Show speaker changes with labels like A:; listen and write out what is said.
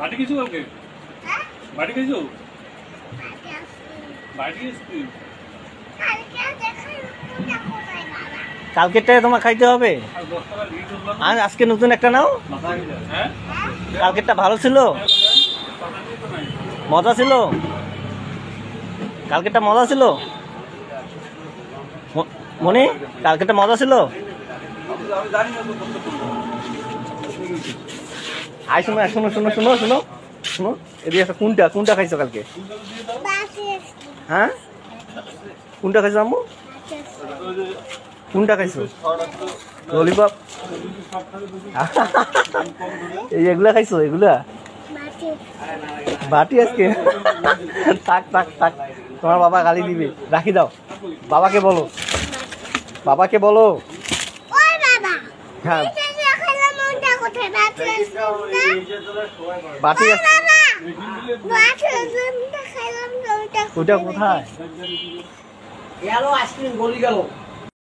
A: বাটি কিছু কালকে
B: হ্যাঁ
A: বাটি কিছু
B: বাটি আছে
A: বাটি আসছি
B: কালকে দেখাই কোনটা কোথায় বাবা
C: কালকেরটা তোমার খাইতে হবে।
A: আর 10 টাকা দিয়ে দিলাম
C: আর আজকে নতুন একটা নাও।
A: হ্যাঁ
C: কালকেরটা ভালো ছিল,
A: টাকা দিয়ে তো নাই
C: মজা ছিল, কালকেরটা মজা ছিল। মনি কালকেরটা মজা ছিল।
A: আমি জানি না তো কত
C: আই শোনো শোনো শোনো শোনো শোনো শোনো, এদিকে একটা কোনটা কোনটা খাইছো কালকে?
B: বাসে
C: হ্যাঁ কোনটা খাইছো আম্মু? কোনটা খাইছো? ললিপপ? এই এগুলা খাইছো? এগুলা
B: বাসে
C: বাটি আজকে? থাক থাক থাক, তোমার বাবা গালি দিবে, রাখি দাও। বাবাকে বলো, বাবাকে বলো।
B: ওই বাবা
C: হ্যাঁ
B: এটা দেখালাম কোনটা কোথায় বাসে আছে না
C: বাটি
B: ওই
C: আছে,
B: বাবা বাসে আছে দেখালাম কোনটা
C: ওটা কোথায়?
D: গেল আইসক্রিম গলি গেল।